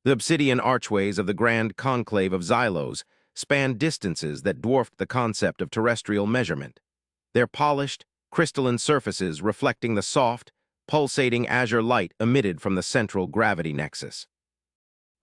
The obsidian archways of the grand conclave of Xylos spanned distances that dwarfed the concept of terrestrial measurement, their polished, crystalline surfaces reflecting the soft, pulsating azure light emitted from the central gravity nexus.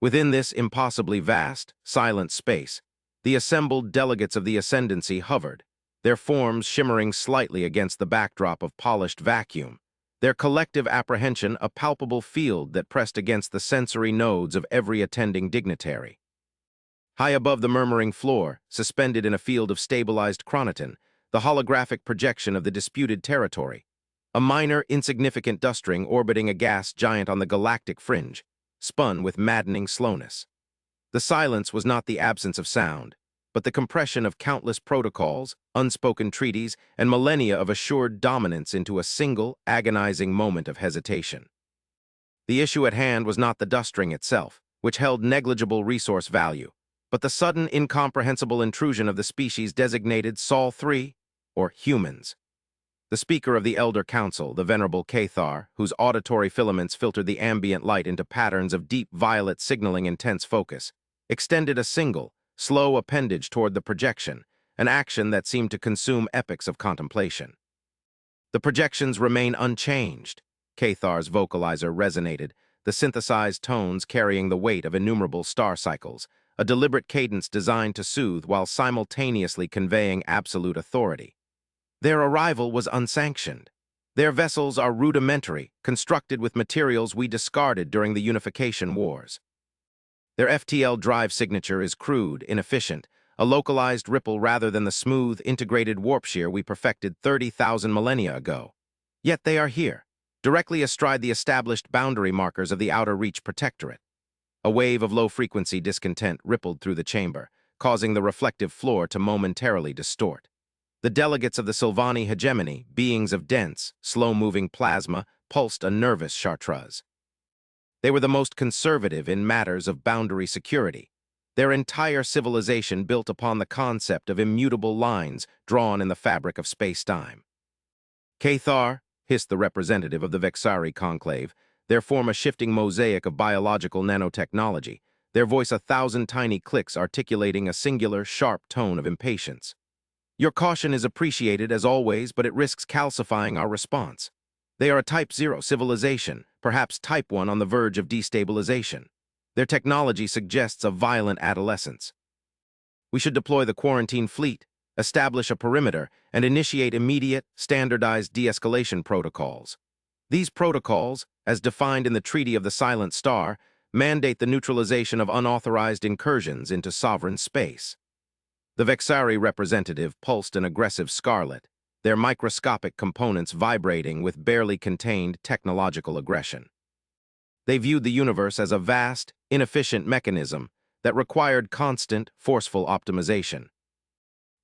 Within this impossibly vast, silent space, the assembled delegates of the ascendancy hovered, their forms shimmering slightly against the backdrop of polished vacuum, their collective apprehension a palpable field that pressed against the sensory nodes of every attending dignitary. High above the murmuring floor, suspended in a field of stabilized chronoton, the holographic projection of the disputed territory, a minor, insignificant dust ring orbiting a gas giant on the galactic fringe, spun with maddening slowness. The silence was not the absence of sound, but the compression of countless protocols, unspoken treaties, and millennia of assured dominance into a single, agonizing moment of hesitation. The issue at hand was not the dust ring itself, which held negligible resource value, but the sudden, incomprehensible intrusion of the species designated Sol 3, or humans. The speaker of the Elder Council, the venerable Cathar, whose auditory filaments filtered the ambient light into patterns of deep violet signaling intense focus, extended a single, slow appendage toward the projection, an action that seemed to consume epochs of contemplation. The projections remain unchanged, Cathar's vocalizer resonated, the synthesized tones carrying the weight of innumerable star cycles, a deliberate cadence designed to soothe while simultaneously conveying absolute authority. Their arrival was unsanctioned. Their vessels are rudimentary, constructed with materials we discarded during the Unification Wars. Their FTL drive signature is crude, inefficient, a localized ripple rather than the smooth, integrated warp shear we perfected 30,000 millennia ago. Yet they are here, directly astride the established boundary markers of the Outer Reach Protectorate. A wave of low-frequency discontent rippled through the chamber, causing the reflective floor to momentarily distort. The delegates of the Sylvani hegemony, beings of dense, slow-moving plasma, pulsed a nervous chartreuse. They were the most conservative in matters of boundary security, their entire civilization built upon the concept of immutable lines drawn in the fabric of space-time. Cathar, hissed the representative of the Vexari conclave, their form a shifting mosaic of biological nanotechnology, their voice 1,000 tiny clicks articulating a singular, sharp tone of impatience. Your caution is appreciated as always, but it risks calcifying our response. They are a Type 0 civilization, perhaps Type 1 on the verge of destabilization. Their technology suggests a violent adolescence. We should deploy the quarantine fleet, establish a perimeter, and initiate immediate, standardized de-escalation protocols. These protocols, as defined in the Treaty of the Silent Star, mandate the neutralization of unauthorized incursions into sovereign space. The Vexari representative pulsed an aggressive scarlet, their microscopic components vibrating with barely contained technological aggression. They viewed the universe as a vast, inefficient mechanism that required constant, forceful optimization.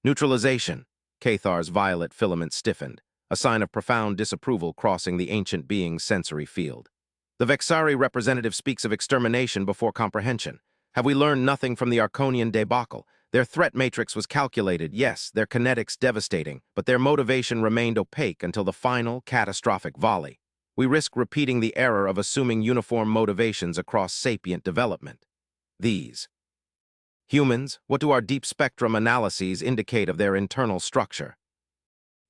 Neutralization, Cathar's violet filament stiffened, a sign of profound disapproval crossing the ancient being's sensory field. The Vexari representative speaks of extermination before comprehension. Have we learned nothing from the Arconian debacle? Their threat matrix was calculated, yes, their kinetics devastating, but their motivation remained opaque until the final, catastrophic volley. We risk repeating the error of assuming uniform motivations across sapient development. These humans, what do our deep spectrum analyses indicate of their internal structure?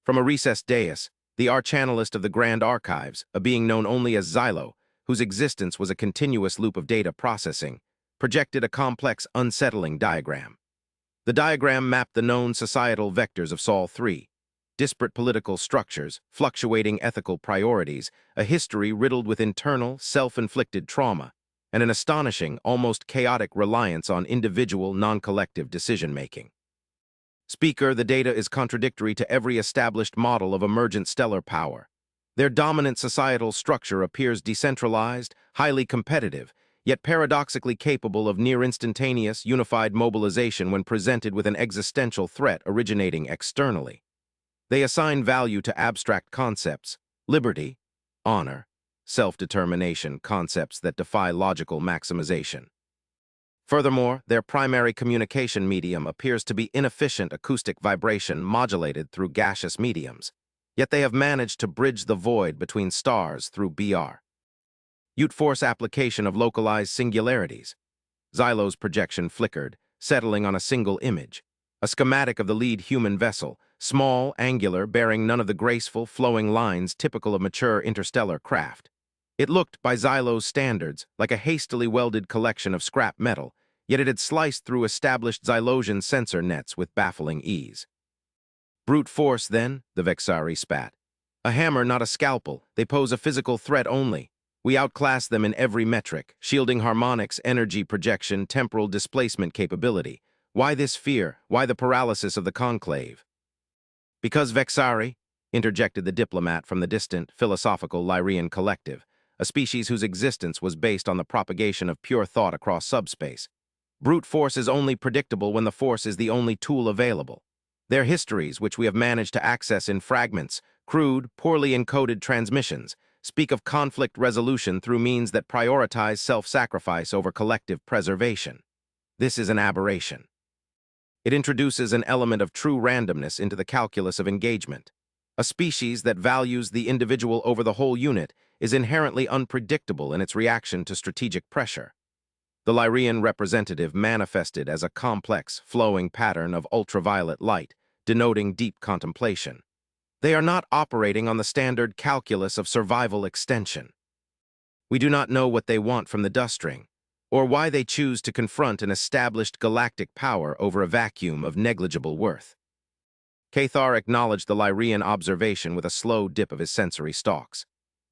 From a recessed dais, the archanalyst of the Grand Archives, a being known only as Xylo, whose existence was a continuous loop of data processing, projected a complex, unsettling diagram. The diagram mapped the known societal vectors of Sol 3, disparate political structures, fluctuating ethical priorities, a history riddled with internal, self-inflicted trauma, and an astonishing, almost chaotic reliance on individual, non-collective decision-making. Speaker, the data is contradictory to every established model of emergent stellar power. Their dominant societal structure appears decentralized, highly competitive, yet paradoxically capable of near-instantaneous, unified mobilization when presented with an existential threat originating externally. They assign value to abstract concepts, liberty, honor, self-determination, concepts that defy logical maximization. Furthermore, their primary communication medium appears to be inefficient acoustic vibration modulated through gaseous mediums, yet they have managed to bridge the void between stars through BR. Ute-force application of localized singularities. Xylo's projection flickered, settling on a single image. A schematic of the lead human vessel, small, angular, bearing none of the graceful, flowing lines typical of mature interstellar craft. It looked, by Xylo's standards, like a hastily welded collection of scrap metal, yet it had sliced through established Xylosian sensor nets with baffling ease. Brute force, then, the Vexari spat. A hammer, not a scalpel. They pose a physical threat only. We outclass them in every metric, shielding harmonics, energy projection, temporal displacement capability. Why this fear? Why the paralysis of the conclave? Because Vexari, interjected the diplomat from the distant, philosophical Lyrian collective, a species whose existence was based on the propagation of pure thought across subspace. Brute force is only predictable when the force is the only tool available. Their histories, which we have managed to access in fragments, crude, poorly encoded transmissions, speak of conflict resolution through means that prioritize self-sacrifice over collective preservation. This is an aberration. It introduces an element of true randomness into the calculus of engagement. A species that values the individual over the whole unit is inherently unpredictable in its reaction to strategic pressure. The Lyrian representative manifested as a complex, flowing pattern of ultraviolet light, denoting deep contemplation. They are not operating on the standard calculus of survival extension. We do not know what they want from the dust ring, or why they choose to confront an established galactic power over a vacuum of negligible worth. Cathar acknowledged the Lyrian observation with a slow dip of his sensory stalks.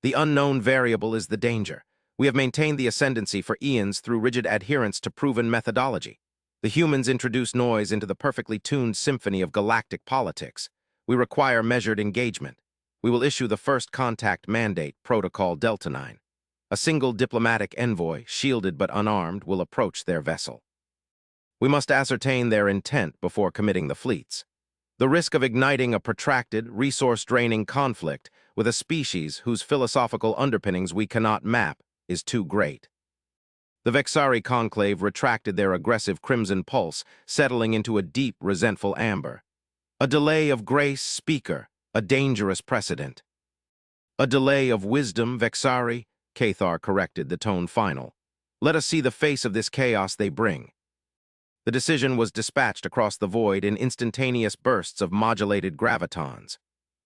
The unknown variable is the danger. We have maintained the ascendancy for eons through rigid adherence to proven methodology. The humans introduce noise into the perfectly tuned symphony of galactic politics. We require measured engagement. We will issue the first contact mandate, Protocol Delta 9. A single diplomatic envoy, shielded but unarmed, will approach their vessel. We must ascertain their intent before committing the fleets. The risk of igniting a protracted, resource-draining conflict with a species whose philosophical underpinnings we cannot map is too great. The Vexari conclave retracted their aggressive crimson pulse, settling into a deep, resentful amber. A delay of grace, speaker, a dangerous precedent. A delay of wisdom, Vexari, Cathar corrected, the tone final. Let us see the face of this chaos they bring. The decision was dispatched across the void in instantaneous bursts of modulated gravitons.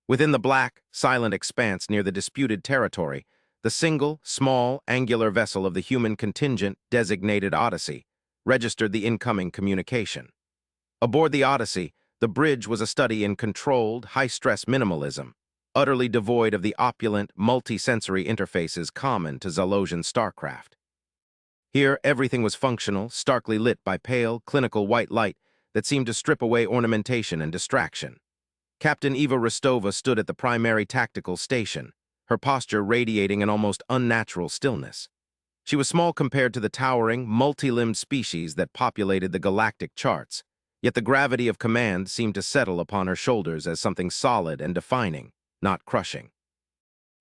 Within the black, silent expanse near the disputed territory, the single, small, angular vessel of the human contingent, designated Odyssey, registered the incoming communication. Aboard the Odyssey, the bridge was a study in controlled, high-stress minimalism, utterly devoid of the opulent, multi-sensory interfaces common to Xylosian starcraft. Here, everything was functional, starkly lit by pale, clinical white light that seemed to strip away ornamentation and distraction. Captain Eva Rostova stood at the primary tactical station, her posture radiating an almost unnatural stillness. She was small compared to the towering, multi-limbed species that populated the galactic charts, yet the gravity of command seemed to settle upon her shoulders as something solid and defining, not crushing.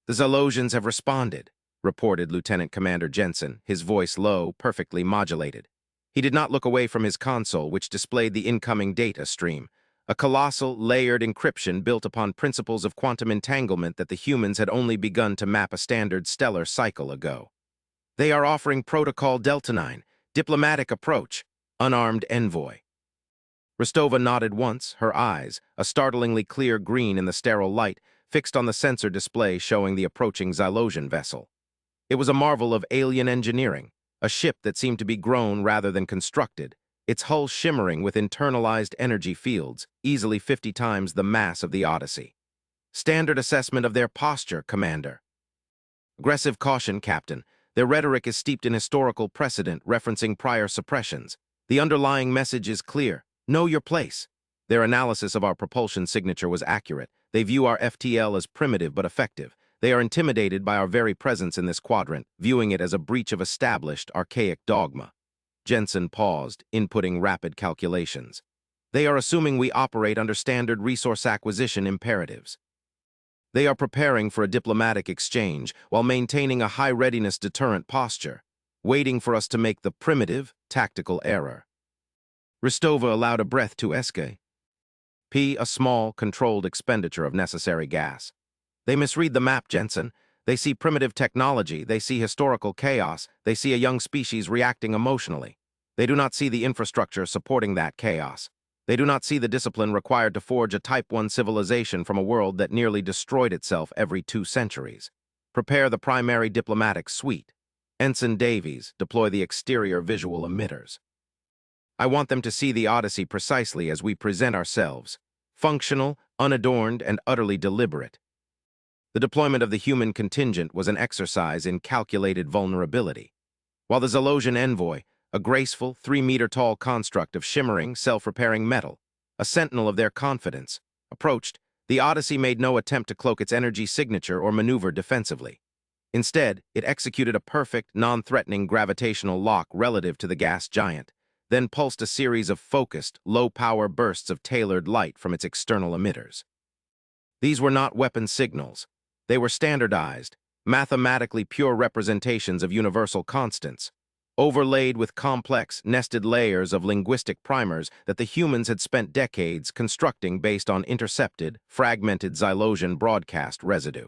"The Xylosians have responded," reported Lieutenant Commander Jensen, his voice low, perfectly modulated. He did not look away from his console, which displayed the incoming data stream, a colossal, layered encryption built upon principles of quantum entanglement that the humans had only begun to map a standard stellar cycle ago. "They are offering Protocol Delta 9, diplomatic approach, unarmed envoy." Rostova nodded once, her eyes, a startlingly clear green in the sterile light, fixed on the sensor display showing the approaching Xylosian vessel. It was a marvel of alien engineering, a ship that seemed to be grown rather than constructed, its hull shimmering with internalized energy fields, easily 50 times the mass of the Odyssey. "Standard assessment of their posture, Commander." "Aggressive caution, Captain. Their rhetoric is steeped in historical precedent referencing prior suppressions. The underlying message is clear. Know your place." Their analysis of our propulsion signature was accurate. They view our FTL as primitive but effective. They are intimidated by our very presence in this quadrant, viewing it as a breach of established, archaic dogma. Jensen paused, inputting rapid calculations. "They are assuming we operate under standard resource acquisition imperatives. They are preparing for a diplomatic exchange while maintaining a high-readiness deterrent posture, waiting for us to make the primitive, tactical error." Rostova allowed a breath to escape. A small, controlled expenditure of necessary gas. "They misread the map, Jensen. They see primitive technology, they see historical chaos, they see a young species reacting emotionally. They do not see the infrastructure supporting that chaos. They do not see the discipline required to forge a Type 1 civilization from a world that nearly destroyed itself every 2 centuries. Prepare the primary diplomatic suite. Ensign Davies, deploy the exterior visual emitters. I want them to see the Odyssey precisely as we present ourselves, functional, unadorned, and utterly deliberate. The deployment of the human contingent was an exercise in calculated vulnerability. While the Zalosian envoy, a graceful, 3-meter-tall construct of shimmering, self-repairing metal, a sentinel of their confidence, approached, the Odyssey made no attempt to cloak its energy signature or maneuver defensively. Instead, it executed a perfect, non-threatening gravitational lock relative to the gas giant, then pulsed a series of focused, low-power bursts of tailored light from its external emitters. These were not weapon signals. They were standardized, mathematically pure representations of universal constants, overlaid with complex, nested layers of linguistic primers that the humans had spent decades constructing based on intercepted, fragmented Zalosian broadcast residue.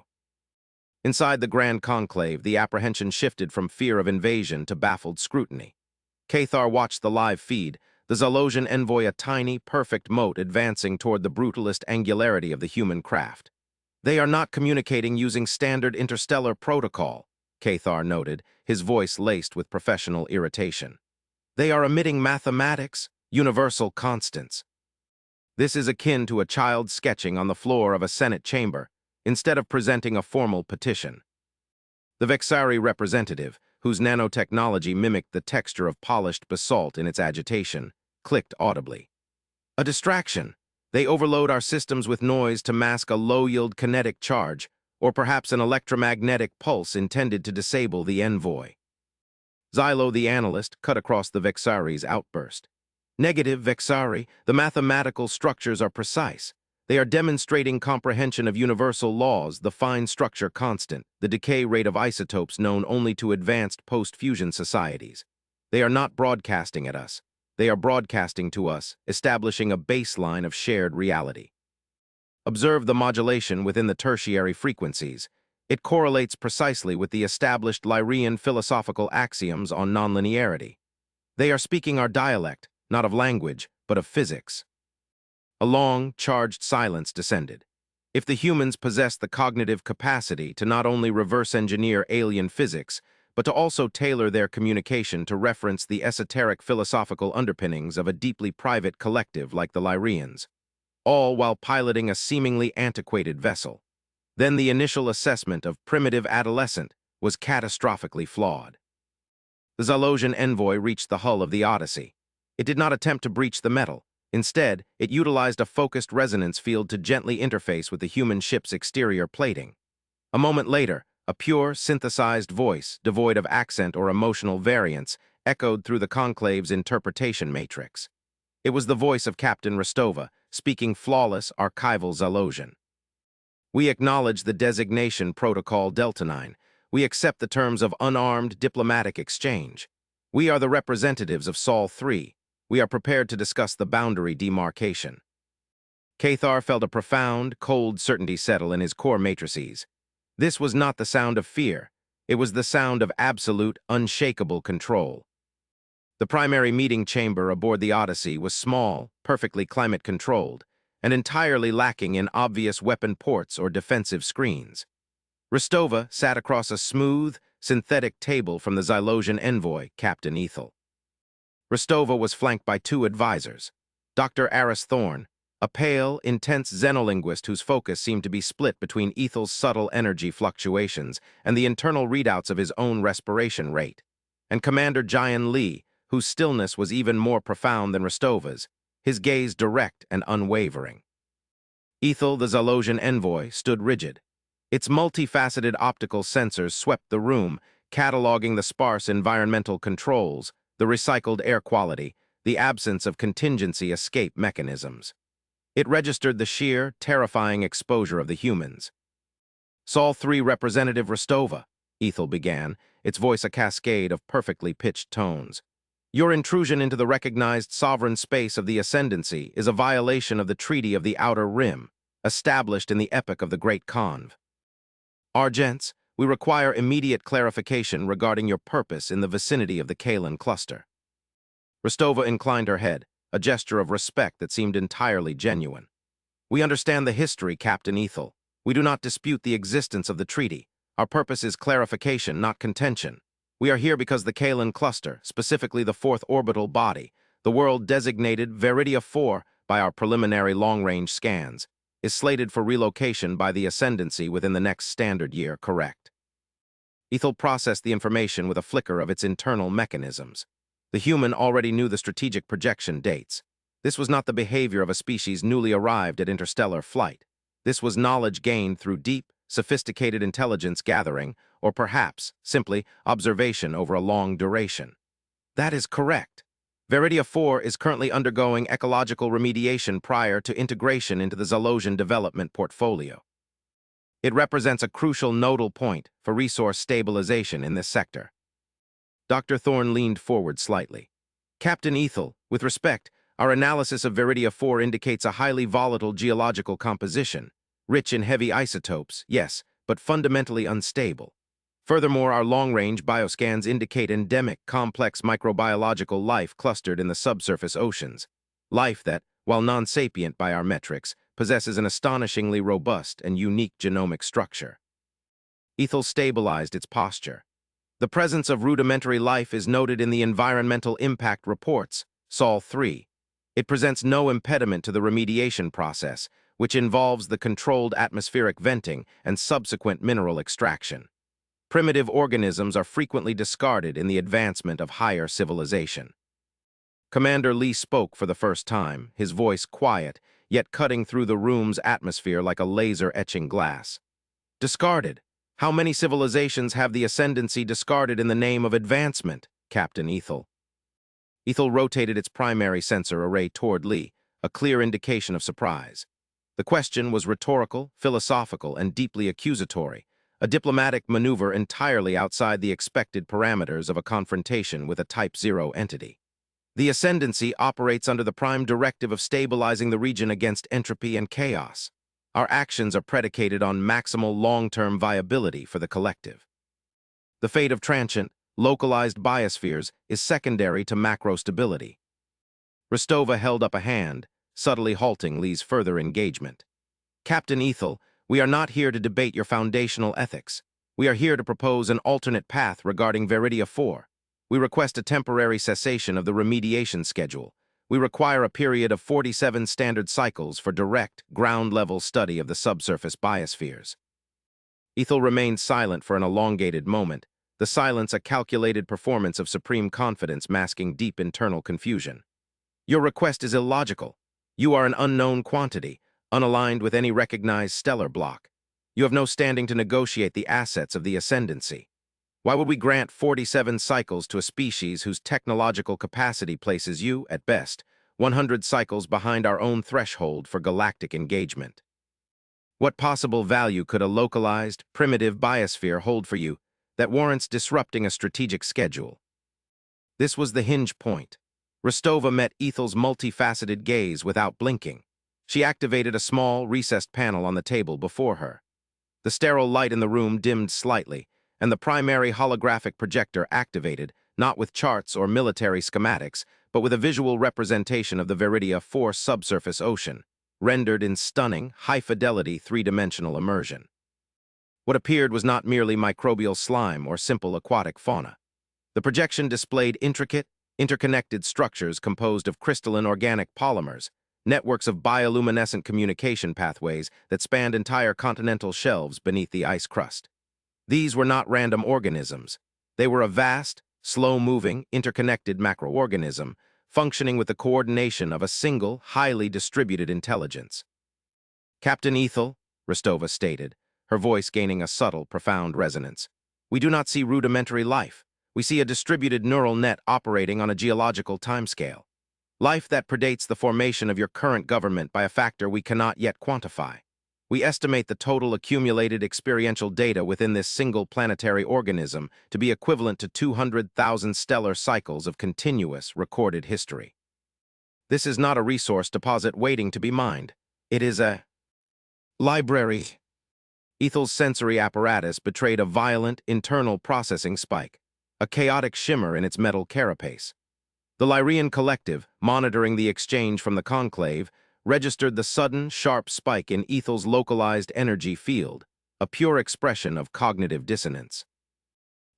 Inside the Grand Conclave, the apprehension shifted from fear of invasion to baffled scrutiny. Cathar watched the live feed, the Zalosian envoy a tiny, perfect mote advancing toward the brutalist angularity of the human craft. They are not communicating using standard interstellar protocol, Cathar noted, his voice laced with professional irritation. They are emitting mathematics, universal constants. This is akin to a child sketching on the floor of a Senate chamber, instead of presenting a formal petition. The Vexari representative, whose nanotechnology mimicked the texture of polished basalt in its agitation, clicked audibly. A distraction. They overload our systems with noise to mask a low-yield kinetic charge, or perhaps an electromagnetic pulse intended to disable the envoy. Xylo the analyst cut across the Vexari's outburst. Negative, Vexari, the mathematical structures are precise. They are demonstrating comprehension of universal laws, the fine structure constant, the decay rate of isotopes known only to advanced post-fusion societies. They are not broadcasting at us. They are broadcasting to us, establishing a baseline of shared reality. Observe the modulation within the tertiary frequencies. It correlates precisely with the established Lyrian philosophical axioms on nonlinearity. They are speaking our dialect, not of language, but of physics. A long, charged silence descended. If the humans possessed the cognitive capacity to not only reverse-engineer alien physics, but to also tailor their communication to reference the esoteric philosophical underpinnings of a deeply private collective like the Lyrians, all while piloting a seemingly antiquated vessel, then the initial assessment of primitive adolescent was catastrophically flawed. The Zalosian envoy reached the hull of the Odyssey. It did not attempt to breach the metal. Instead, it utilized a focused resonance field to gently interface with the human ship's exterior plating. A moment later, a pure, synthesized voice, devoid of accent or emotional variance, echoed through the conclave's interpretation matrix. It was the voice of Captain Rostova, speaking flawless, archival Zalosian. We acknowledge the designation Protocol Delta 9. We accept the terms of unarmed diplomatic exchange. We are the representatives of Sol 3. We are prepared to discuss the boundary demarcation. Cathar felt a profound, cold certainty settle in his core matrices. This was not the sound of fear. It was the sound of absolute, unshakable control. The primary meeting chamber aboard the Odyssey was small, perfectly climate-controlled, and entirely lacking in obvious weapon ports or defensive screens. Rostova sat across a smooth, synthetic table from the Zalosian envoy, Captain Ethel. Rostova was flanked by 2 advisors, Dr. Aris Thorne, a pale, intense xenolinguist whose focus seemed to be split between Ethel's subtle energy fluctuations and the internal readouts of his own respiration rate, and Commander Jian Li, whose stillness was even more profound than Rostova's, his gaze direct and unwavering. Ethel, the Zalosian envoy, stood rigid. Its multifaceted optical sensors swept the room, cataloging the sparse environmental controls, the recycled air quality, the absence of contingency escape mechanisms. It registered the sheer, terrifying exposure of the humans. Sol 3 Representative Rostova, Ethel began, its voice a cascade of perfectly pitched tones. Your intrusion into the recognized sovereign space of the Ascendancy is a violation of the Treaty of the Outer Rim, established in the epoch of the Great Conv. Argents, We require immediate clarification regarding your purpose in the vicinity of the Kalan cluster. Rostova inclined her head, a gesture of respect that seemed entirely genuine. We understand the history, Captain Ethel. We do not dispute the existence of the treaty. Our purpose is clarification, not contention. We are here because the Kalan cluster, specifically the fourth orbital body, the world designated Veridia 4 by our preliminary long-range scans, is slated for relocation by the Ascendancy within the next standard year, correct? Ethel processed the information with a flicker of its internal mechanisms. The human already knew the strategic projection dates. This was not the behavior of a species newly arrived at interstellar flight. This was knowledge gained through deep, sophisticated intelligence gathering, or perhaps, simply, observation over a long duration. That is correct. Veridia 4 is currently undergoing ecological remediation prior to integration into the Zalosian development portfolio. It represents a crucial nodal point for resource stabilization in this sector. Dr. Thorne leaned forward slightly. Captain Ethel, with respect, our analysis of Veridia 4 indicates a highly volatile geological composition, rich in heavy isotopes, yes, but fundamentally unstable. Furthermore, our long-range bioscans indicate endemic, complex microbiological life clustered in the subsurface oceans. Life that, while non-sapient by our metrics, possesses an astonishingly robust and unique genomic structure. Ethel stabilized its posture. The presence of rudimentary life is noted in the Environmental Impact Reports, Sol 3. It presents no impediment to the remediation process, which involves the controlled atmospheric venting and subsequent mineral extraction. Primitive organisms are frequently discarded in the advancement of higher civilization. Commander Lee spoke for the first time, his voice quiet, yet cutting through the room's atmosphere like a laser etching glass. Discarded? How many civilizations have the Ascendancy discarded in the name of advancement, Captain Ethel? Ethel rotated its primary sensor array toward Lee, a clear indication of surprise. The question was rhetorical, philosophical, and deeply accusatory, a diplomatic maneuver entirely outside the expected parameters of a confrontation with a Type 0 entity. The Ascendancy operates under the prime directive of stabilizing the region against entropy and chaos. Our actions are predicated on maximal long-term viability for the collective. The fate of transient, localized biospheres is secondary to macro stability. Rostova held up a hand, subtly halting Lee's further engagement. Captain Ethel, we are not here to debate your foundational ethics. We are here to propose an alternate path regarding Veridia 4. We request a temporary cessation of the remediation schedule. We require a period of 47 standard cycles for direct, ground-level study of the subsurface biospheres. Ethel remained silent for an elongated moment, the silence a calculated performance of supreme confidence masking deep internal confusion. Your request is illogical. You are an unknown quantity, unaligned with any recognized stellar block. You have no standing to negotiate the assets of the Ascendancy. Why would we grant 47 cycles to a species whose technological capacity places you, at best, 100 cycles behind our own threshold for galactic engagement? What possible value could a localized, primitive biosphere hold for you that warrants disrupting a strategic schedule? This was the hinge point. Rostova met Ethel's multifaceted gaze without blinking. She activated a small, recessed panel on the table before her. The sterile light in the room dimmed slightly, and the primary holographic projector activated, not with charts or military schematics, but with a visual representation of the Veridia 4 subsurface ocean, rendered in stunning, high-fidelity three-dimensional immersion. What appeared was not merely microbial slime or simple aquatic fauna. The projection displayed intricate, interconnected structures composed of crystalline organic polymers, networks of bioluminescent communication pathways that spanned entire continental shelves beneath the ice crust. These were not random organisms. They were a vast, slow-moving, interconnected macroorganism, functioning with the coordination of a single, highly distributed intelligence. Captain Ethel, Rostova stated, her voice gaining a subtle, profound resonance, we do not see rudimentary life. We see a distributed neural net operating on a geological timescale. Life that predates the formation of your current government by a factor we cannot yet quantify. We estimate the total accumulated experiential data within this single planetary organism to be equivalent to 200,000 stellar cycles of continuous recorded history. This is not a resource deposit waiting to be mined. It is a library. Ethel's sensory apparatus betrayed a violent, internal processing spike, a chaotic shimmer in its metal carapace. The Lyrian collective, monitoring the exchange from the conclave, registered the sudden, sharp spike in Ethel's localized energy field, a pure expression of cognitive dissonance.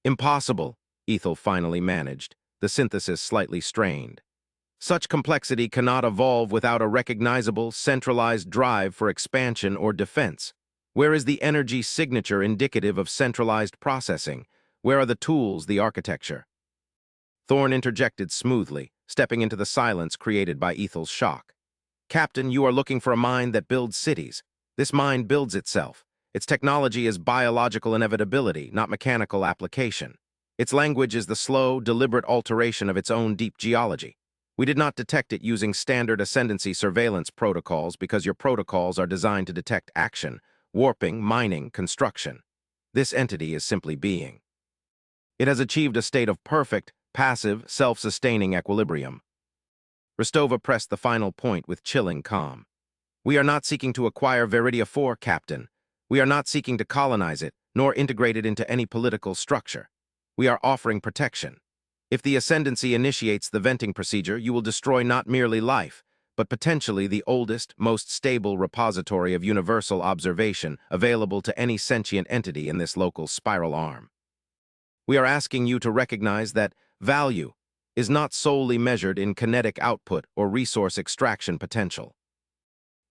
Impossible, Ethel finally managed, the synthesis slightly strained. Such complexity cannot evolve without a recognizable, centralized drive for expansion or defense. Where is the energy signature indicative of centralized processing? Where are the tools, the architecture? Thorne interjected smoothly, stepping into the silence created by Ethel's shock. Captain, you are looking for a mind that builds cities. This mind builds itself. Its technology is biological inevitability, not mechanical application. Its language is the slow, deliberate alteration of its own deep geology. We did not detect it using standard ascendancy surveillance protocols because your protocols are designed to detect action, warping, mining, construction. This entity is simply being. It has achieved a state of perfect, passive, self-sustaining equilibrium. Rostova pressed the final point with chilling calm. We are not seeking to acquire Veridia 4, Captain. We are not seeking to colonize it, nor integrate it into any political structure. We are offering protection. If the Ascendancy initiates the venting procedure, you will destroy not merely life, but potentially the oldest, most stable repository of universal observation available to any sentient entity in this local spiral arm. We are asking you to recognize that value is not solely measured in kinetic output or resource extraction potential.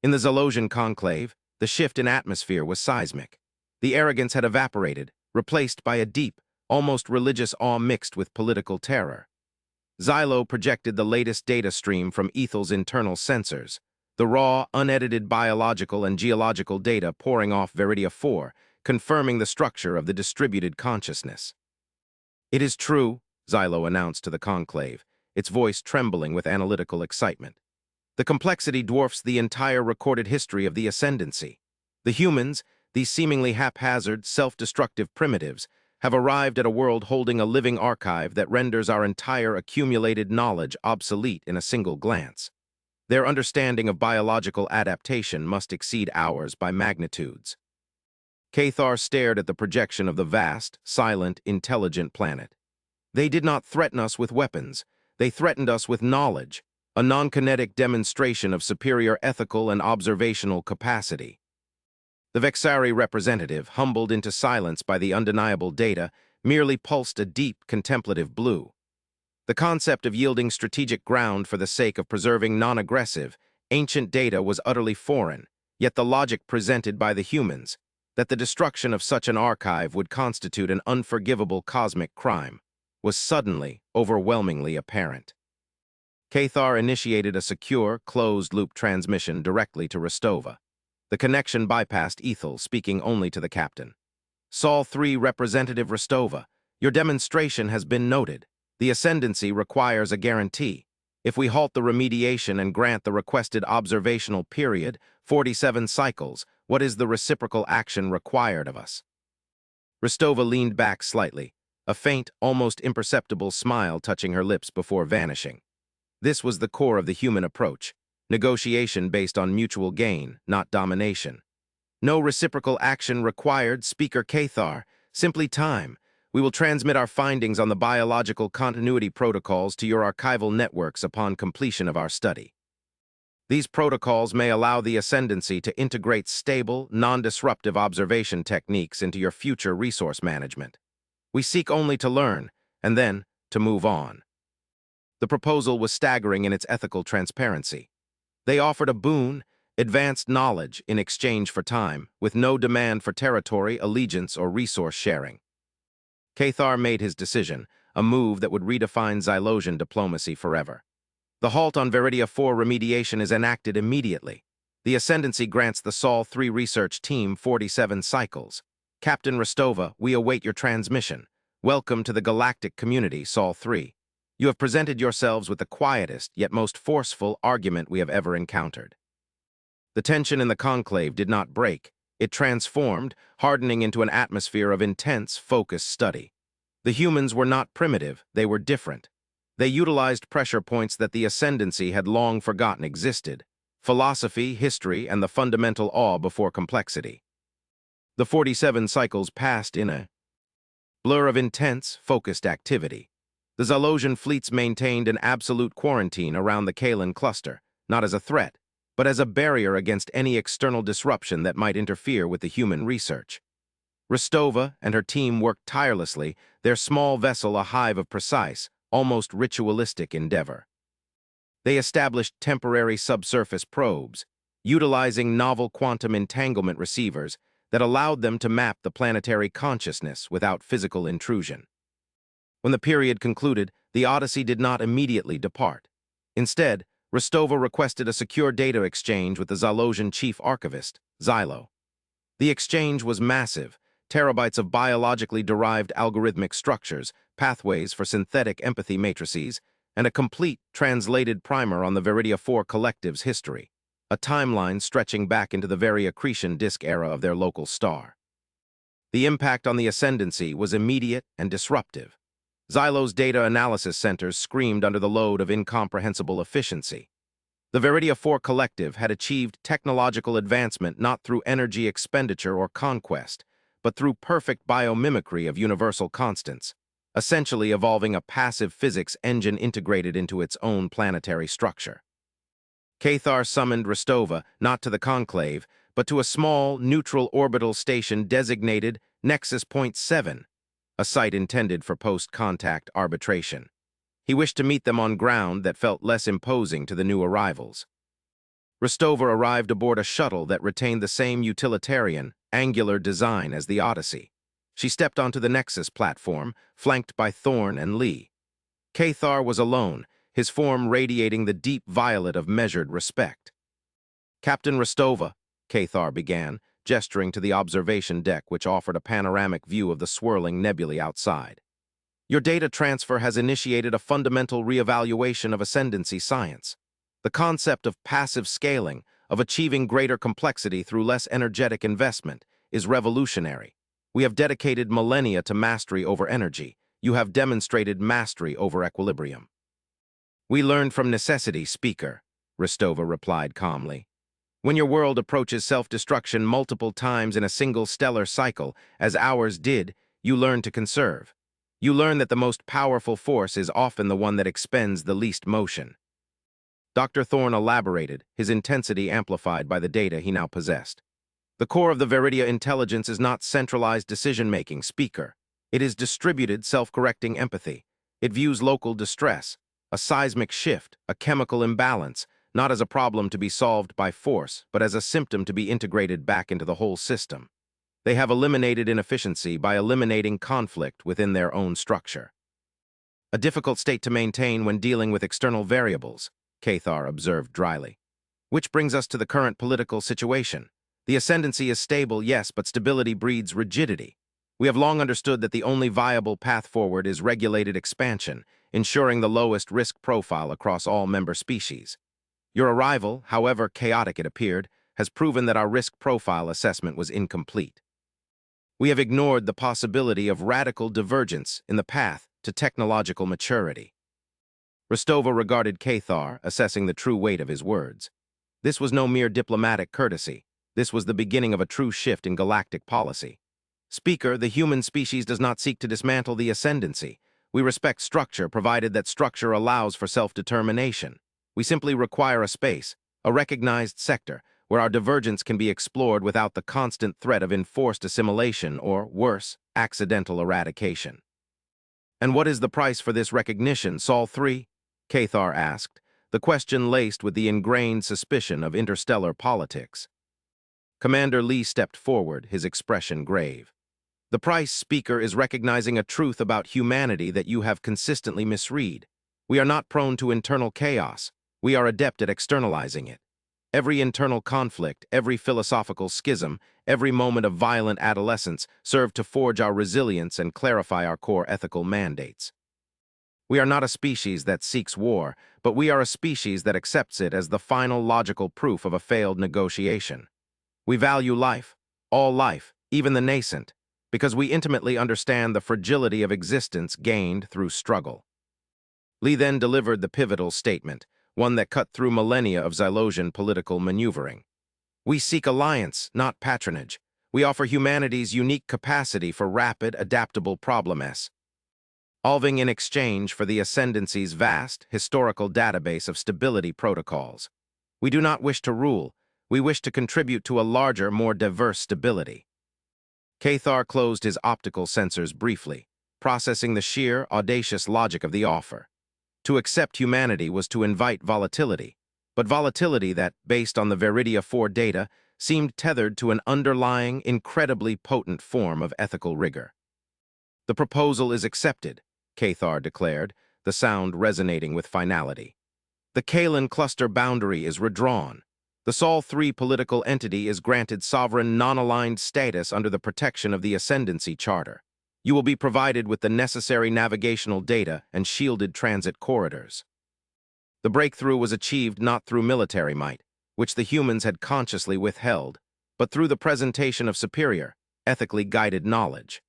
In the Zalosian conclave, the shift in atmosphere was seismic. The arrogance had evaporated, replaced by a deep, almost religious awe mixed with political terror. Xylo projected the latest data stream from Ethel's internal sensors, the raw, unedited biological and geological data pouring off Veridia 4, confirming the structure of the distributed consciousness. It is true, Xylo announced to the conclave, its voice trembling with analytical excitement. The complexity dwarfs the entire recorded history of the Ascendancy. The humans, these seemingly haphazard, self-destructive primitives, have arrived at a world holding a living archive that renders our entire accumulated knowledge obsolete in a single glance. Their understanding of biological adaptation must exceed ours by magnitudes. Cathar stared at the projection of the vast, silent, intelligent planet. They did not threaten us with weapons. They threatened us with knowledge, a non-kinetic demonstration of superior ethical and observational capacity. The Vexari representative, humbled into silence by the undeniable data, merely pulsed a deep, contemplative blue. The concept of yielding strategic ground for the sake of preserving non-aggressive, ancient data was utterly foreign, yet the logic presented by the humans, that the destruction of such an archive would constitute an unforgivable cosmic crime, was suddenly, overwhelmingly apparent. Cathar initiated a secure, closed-loop transmission directly to Rostova. The connection bypassed Ethel, speaking only to the captain. Sol 3 Representative Rostova, your demonstration has been noted. The Ascendancy requires a guarantee. If we halt the remediation and grant the requested observational period, 47 cycles, what is the reciprocal action required of us? Rostova leaned back slightly, a faint, almost imperceptible smile touching her lips before vanishing. This was the core of the human approach. Negotiation based on mutual gain, not domination. No reciprocal action required, Speaker Cathar, simply time. We will transmit our findings on the biological continuity protocols to your archival networks upon completion of our study. These protocols may allow the Ascendancy to integrate stable, non-disruptive observation techniques into your future resource management. We seek only to learn, and then to move on. The proposal was staggering in its ethical transparency. They offered a boon, advanced knowledge in exchange for time, with no demand for territory, allegiance, or resource sharing. Cathar made his decision, a move that would redefine Xylosian diplomacy forever. The halt on Veridia 4 remediation is enacted immediately. The Ascendancy grants the Sol 3 research team 47 cycles. Captain Rostova, we await your transmission. Welcome to the Galactic community, Sol 3. You have presented yourselves with the quietest, yet most forceful argument we have ever encountered. The tension in the conclave did not break. It transformed, hardening into an atmosphere of intense, focused study. The humans were not primitive, they were different. They utilized pressure points that the Ascendancy had long forgotten existed: philosophy, history, and the fundamental awe before complexity. The 47 cycles passed in a blur of intense, focused activity. The Zalosian fleets maintained an absolute quarantine around the Kalan cluster, not as a threat, but as a barrier against any external disruption that might interfere with the human research. Rostova and her team worked tirelessly, their small vessel a hive of precise, almost ritualistic endeavor. They established temporary subsurface probes, utilizing novel quantum entanglement receivers that allowed them to map the planetary consciousness without physical intrusion. When the period concluded, the Odyssey did not immediately depart. Instead, Rostova requested a secure data exchange with the Zalosian chief archivist, Xylo. The exchange was massive, terabytes of biologically derived algorithmic structures, pathways for synthetic empathy matrices, and a complete, translated primer on the Viridia 4 Collective's history, a timeline stretching back into the very accretion disk era of their local star. The impact on the Ascendancy was immediate and disruptive. Xylo's data analysis centers screamed under the load of incomprehensible efficiency. The Viridia 4 Collective had achieved technological advancement not through energy expenditure or conquest, but through perfect biomimicry of universal constants, essentially evolving a passive physics engine integrated into its own planetary structure. Cathar summoned Rostova not to the conclave, but to a small, neutral orbital station designated Nexus Point 7, a site intended for post-contact arbitration. He wished to meet them on ground that felt less imposing to the new arrivals. Rostova arrived aboard a shuttle that retained the same utilitarian, angular design as the Odyssey. She stepped onto the Nexus platform, flanked by Thorn and Lee. Cathar was alone, his form radiating the deep violet of measured respect. "Captain Rostova," Cathar began, gesturing to the observation deck which offered a panoramic view of the swirling nebulae outside. "Your data transfer has initiated a fundamental reevaluation of ascendancy science. The concept of passive scaling, of achieving greater complexity through less energetic investment, is revolutionary. We have dedicated millennia to mastery over energy. You have demonstrated mastery over equilibrium." "We learned from necessity, Speaker," Rostova replied calmly. "When your world approaches self-destruction multiple times in a single stellar cycle, as ours did, you learn to conserve. You learn that the most powerful force is often the one that expends the least motion." Dr. Thorne elaborated, his intensity amplified by the data he now possessed. "The core of the Viridia intelligence is not centralized decision-making, Speaker. It is distributed, self-correcting empathy. It views local distress, a seismic shift, a chemical imbalance, not as a problem to be solved by force, but as a symptom to be integrated back into the whole system. They have eliminated inefficiency by eliminating conflict within their own structure. A difficult state to maintain when dealing with external variables," Cathar observed dryly. "Which brings us to the current political situation. The ascendancy is stable, yes, but stability breeds rigidity. We have long understood that the only viable path forward is regulated expansion, ensuring the lowest risk profile across all member species. Your arrival, however chaotic it appeared, has proven that our risk profile assessment was incomplete. We have ignored the possibility of radical divergence in the path to technological maturity." Rostova regarded Cathar, assessing the true weight of his words. This was no mere diplomatic courtesy. This was the beginning of a true shift in galactic policy. "Speaker, the human species does not seek to dismantle the ascendancy. We respect structure, provided that structure allows for self-determination. We simply require a space, a recognized sector, where our divergence can be explored without the constant threat of enforced assimilation or, worse, accidental eradication." "And what is the price for this recognition, Sol 3? Cathar asked, the question laced with the ingrained suspicion of interstellar politics. Commander Lee stepped forward, his expression grave. "The price, Speaker, is recognizing a truth about humanity that you have consistently misread. We are not prone to internal chaos. We are adept at externalizing it. Every internal conflict, every philosophical schism, every moment of violent adolescence serve to forge our resilience and clarify our core ethical mandates. We are not a species that seeks war, but we are a species that accepts it as the final logical proof of a failed negotiation. We value life, all life, even the nascent, because we intimately understand the fragility of existence gained through struggle." Lee then delivered the pivotal statement, one that cut through millennia of Zylosian political maneuvering. "We seek alliance, not patronage. We offer humanity's unique capacity for rapid, adaptable solving in exchange for the Ascendancy's vast, historical database of stability protocols. We do not wish to rule, we wish to contribute to a larger, more diverse stability. Cathar closed his optical sensors briefly, processing the sheer, audacious logic of the offer. To accept humanity was to invite volatility, but volatility that, based on the Veridia 4 data, seemed tethered to an underlying, incredibly potent form of ethical rigor. The proposal is accepted, Cathar declared, the sound resonating with finality. The Kalan cluster boundary is redrawn. The Sol 3 political entity is granted sovereign non-aligned status under the protection of the Ascendancy Charter. You will be provided with the necessary navigational data and shielded transit corridors. The breakthrough was achieved not through military might, which the humans had consciously withheld, but through the presentation of superior, ethically guided knowledge.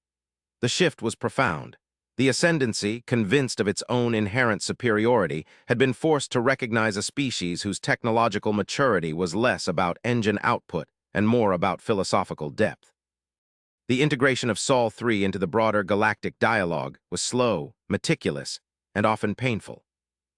The shift was profound. The Ascendancy, convinced of its own inherent superiority, had been forced to recognize a species whose technological maturity was less about engine output and more about philosophical depth. The integration of Sol 3 into the broader galactic dialogue was slow, meticulous, and often painful.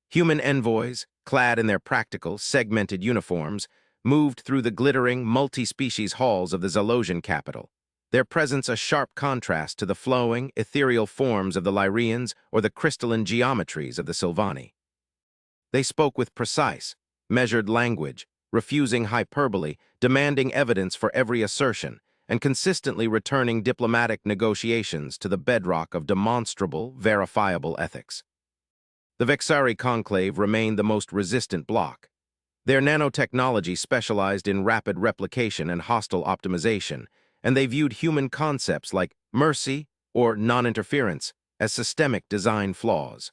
Human envoys, clad in their practical, segmented uniforms, moved through the glittering, multi-species halls of the Zalosian capital, their presence a sharp contrast to the flowing, ethereal forms of the Lyrians or the crystalline geometries of the Sylvani. They spoke with precise, measured language, refusing hyperbole, demanding evidence for every assertion, and consistently returning diplomatic negotiations to the bedrock of demonstrable, verifiable ethics. The Vexari conclave remained the most resistant bloc. Their nanotechnology specialized in rapid replication and hostile optimization, and they viewed human concepts like mercy or non-interference as systemic design flaws.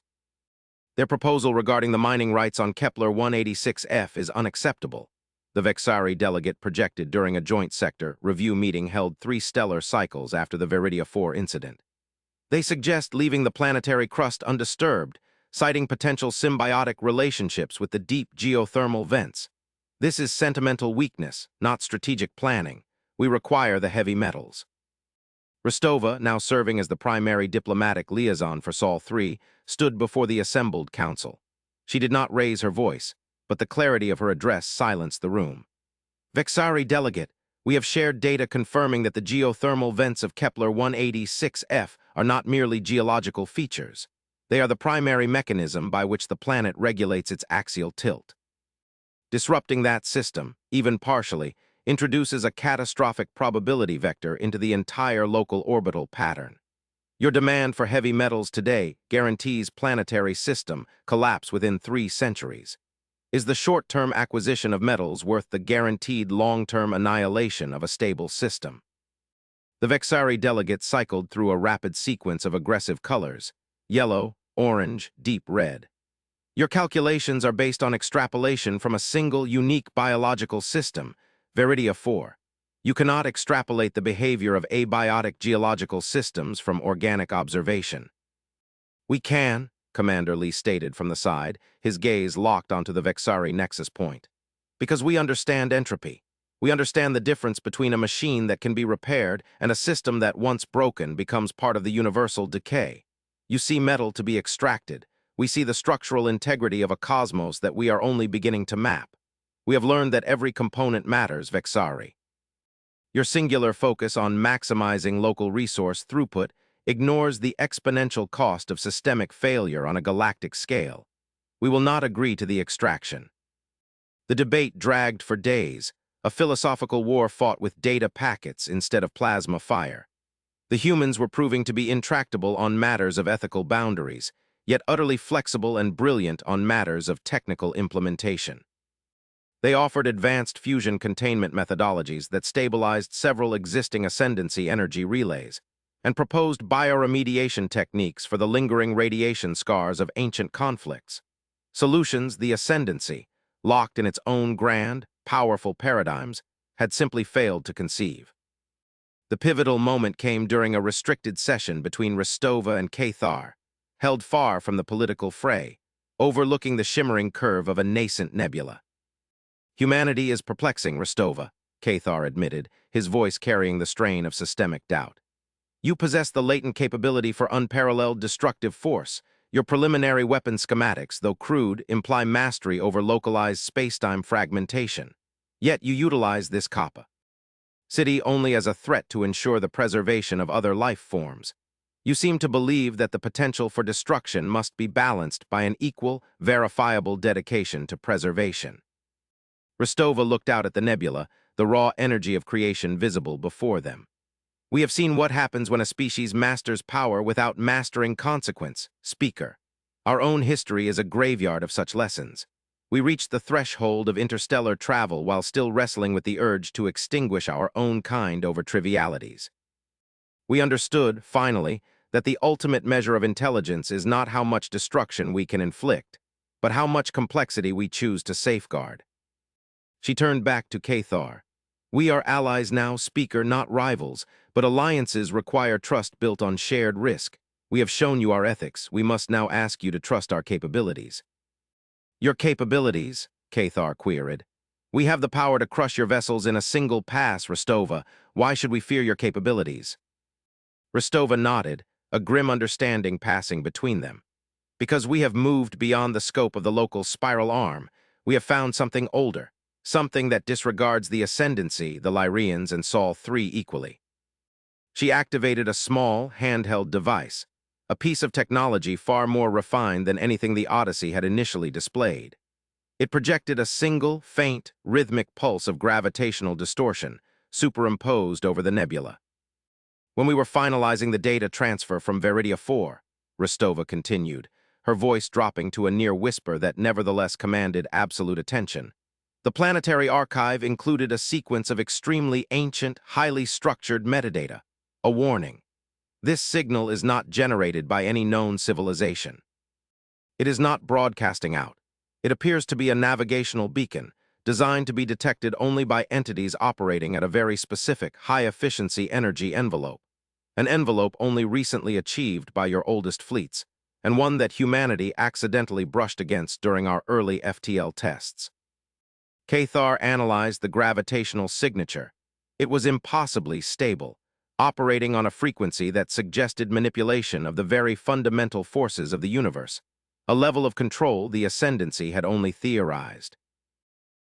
Their proposal regarding the mining rights on Kepler 186f is unacceptable, the Vexari delegate projected during a joint sector review meeting held 3 stellar cycles after the Veridia 4 incident. They suggest leaving the planetary crust undisturbed, citing potential symbiotic relationships with the deep geothermal vents. This is sentimental weakness, not strategic planning. We require the heavy metals. Rostova, now serving as the primary diplomatic liaison for Sol 3, stood before the assembled council. She did not raise her voice, but the clarity of her address silenced the room. Vexari delegate, we have shared data confirming that the geothermal vents of Kepler 186f are not merely geological features. They are the primary mechanism by which the planet regulates its axial tilt. Disrupting that system, even partially, introduces a catastrophic probability vector into the entire local orbital pattern. Your demand for heavy metals today guarantees planetary system collapse within 3 centuries. Is the short-term acquisition of metals worth the guaranteed long-term annihilation of a stable system? The Vexari delegate cycled through a rapid sequence of aggressive colors: yellow, orange, deep red. Your calculations are based on extrapolation from a single, unique biological system, Veridia 4. You cannot extrapolate the behavior of abiotic geological systems from organic observation. We can, Commander Lee stated from the side, his gaze locked onto the Vexari nexus point. Because we understand entropy. We understand the difference between a machine that can be repaired and a system that, once broken, becomes part of the universal decay. You see metal to be extracted. We see the structural integrity of a cosmos that we are only beginning to map. We have learned that every component matters, Vexari. Your singular focus on maximizing local resource throughput ignores the exponential cost of systemic failure on a galactic scale. We will not agree to the extraction. The debate dragged for days, a philosophical war fought with data packets instead of plasma fire. The humans were proving to be intractable on matters of ethical boundaries, yet utterly flexible and brilliant on matters of technical implementation. They offered advanced fusion containment methodologies that stabilized several existing ascendancy energy relays, and proposed bioremediation techniques for the lingering radiation scars of ancient conflicts. Solutions the ascendancy, locked in its own grand, powerful paradigms, had simply failed to conceive. The pivotal moment came during a restricted session between Rostova and Cathar, held far from the political fray, overlooking the shimmering curve of a nascent nebula. Humanity is perplexing, Rostova. Cathar admitted, his voice carrying the strain of systemic doubt. You possess the latent capability for unparalleled destructive force. Your preliminary weapon schematics, though crude, imply mastery over localized spacetime fragmentation. Yet you utilize this kappa city only as a threat to ensure the preservation of other life forms. You seem to believe that the potential for destruction must be balanced by an equal, verifiable dedication to preservation. Rostova looked out at the nebula, the raw energy of creation visible before them. We have seen what happens when a species masters power without mastering consequence, speaker. Our own history is a graveyard of such lessons. We reach the threshold of interstellar travel while still wrestling with the urge to extinguish our own kind over trivialities. We understood, finally, that the ultimate measure of intelligence is not how much destruction we can inflict, but how much complexity we choose to safeguard. She turned back to Cathar. We are allies now, speaker, not rivals, but alliances require trust built on shared risk. We have shown you our ethics. We must now ask you to trust our capabilities. Your capabilities, Cathar queried. We have the power to crush your vessels in a single pass, Rostova. Why should we fear your capabilities? Rostova nodded, a grim understanding passing between them. Because we have moved beyond the scope of the local spiral arm, we have found something older, something that disregards the ascendancy, the Lyrians and Sol 3 equally. She activated a small, handheld device, a piece of technology far more refined than anything the Odyssey had initially displayed. It projected a single, faint, rhythmic pulse of gravitational distortion, superimposed over the nebula. When we were finalizing the data transfer from Veridia 4, Rostova continued, her voice dropping to a near whisper that nevertheless commanded absolute attention, the planetary archive included a sequence of extremely ancient, highly structured metadata. A warning. This signal is not generated by any known civilization. It is not broadcasting out. It appears to be a navigational beacon, designed to be detected only by entities operating at a very specific, high-efficiency energy envelope. An envelope only recently achieved by your oldest fleets, and one that humanity accidentally brushed against during our early FTL tests. Cathar analyzed the gravitational signature. It was impossibly stable, operating on a frequency that suggested manipulation of the very fundamental forces of the universe, a level of control the Ascendancy had only theorized.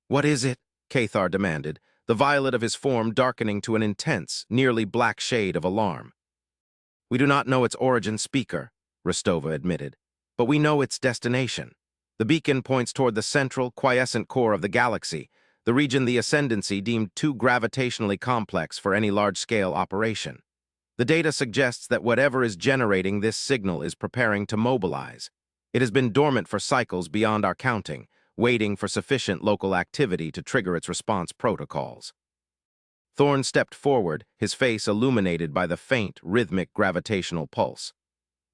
What is it? Cathar demanded, the violet of his form darkening to an intense, nearly black shade of alarm. We do not know its origin, speaker, Rostova admitted, but we know its destination. The beacon points toward the central, quiescent core of the galaxy, the region the Ascendancy deemed too gravitationally complex for any large-scale operation. The data suggests that whatever is generating this signal is preparing to mobilize. It has been dormant for cycles beyond our counting, waiting for sufficient local activity to trigger its response protocols. Thorne stepped forward, his face illuminated by the faint, rhythmic gravitational pulse.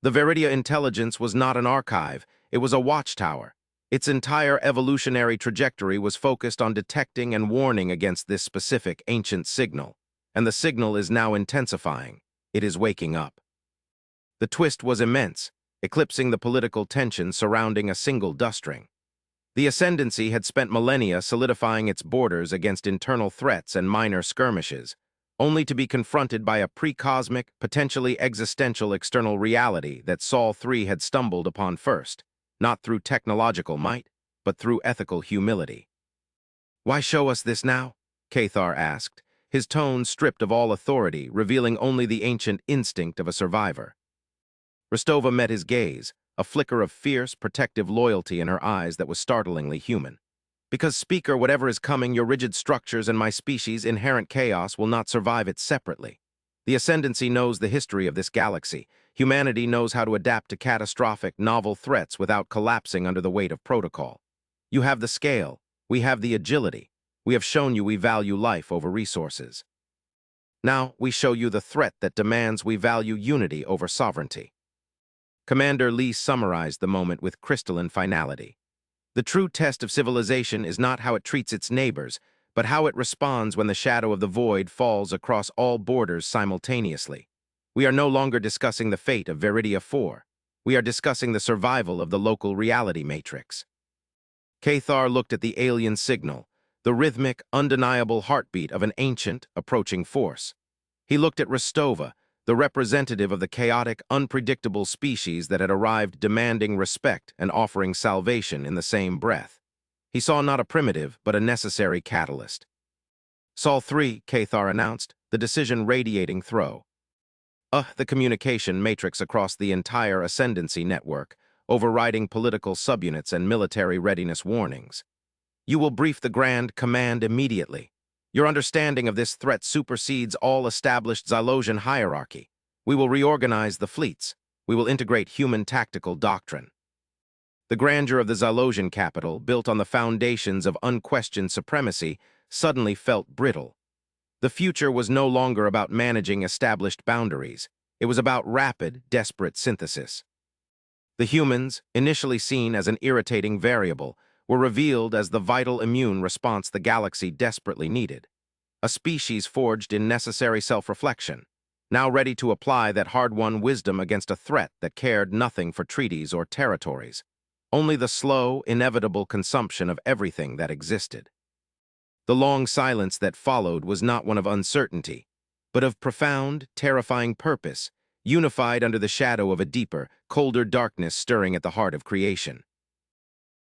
The Veridia intelligence was not an archive, it was a watchtower. Its entire evolutionary trajectory was focused on detecting and warning against this specific ancient signal, and the signal is now intensifying. It is waking up. The twist was immense, eclipsing the political tension surrounding a single dust ring. The Ascendancy had spent millennia solidifying its borders against internal threats and minor skirmishes, only to be confronted by a pre-cosmic, potentially existential external reality that Sol 3 had stumbled upon first, not through technological might, but through ethical humility. Why show us this now? Cathar asked, his tone stripped of all authority, revealing only the ancient instinct of a survivor. Rostova met his gaze, a flicker of fierce, protective loyalty in her eyes that was startlingly human. Because, speaker, whatever is coming, your rigid structures and my species' inherent chaos will not survive it separately. The Ascendancy knows the history of this galaxy. Humanity knows how to adapt to catastrophic, novel threats without collapsing under the weight of protocol. You have the scale. We have the agility. We have shown you we value life over resources. Now, we show you the threat that demands we value unity over sovereignty. Commander Lee summarized the moment with crystalline finality. The true test of civilization is not how it treats its neighbors, but how it responds when the shadow of the void falls across all borders simultaneously. We are no longer discussing the fate of Veridia 4. We are discussing the survival of the local reality matrix. Cathar looked at the alien signal, the rhythmic, undeniable heartbeat of an ancient, approaching force. He looked at Rostova, the representative of the chaotic, unpredictable species that had arrived demanding respect and offering salvation in the same breath. He saw not a primitive, but a necessary catalyst. Sol 3, Cathar announced, the decision radiating throw. The communication matrix across the entire Ascendancy network, overriding political subunits and military readiness warnings. You will brief the Grand Command immediately. Your understanding of this threat supersedes all established Xylosian hierarchy. We will reorganize the fleets. We will integrate human tactical doctrine. The grandeur of the Xylosian capital, built on the foundations of unquestioned supremacy, suddenly felt brittle. The future was no longer about managing established boundaries. It was about rapid, desperate synthesis. The humans, initially seen as an irritating variable, were revealed as the vital immune response the galaxy desperately needed. A species forged in necessary self-reflection, now ready to apply that hard-won wisdom against a threat that cared nothing for treaties or territories, only the slow, inevitable consumption of everything that existed. The long silence that followed was not one of uncertainty, but of profound, terrifying purpose, unified under the shadow of a deeper, colder darkness stirring at the heart of creation.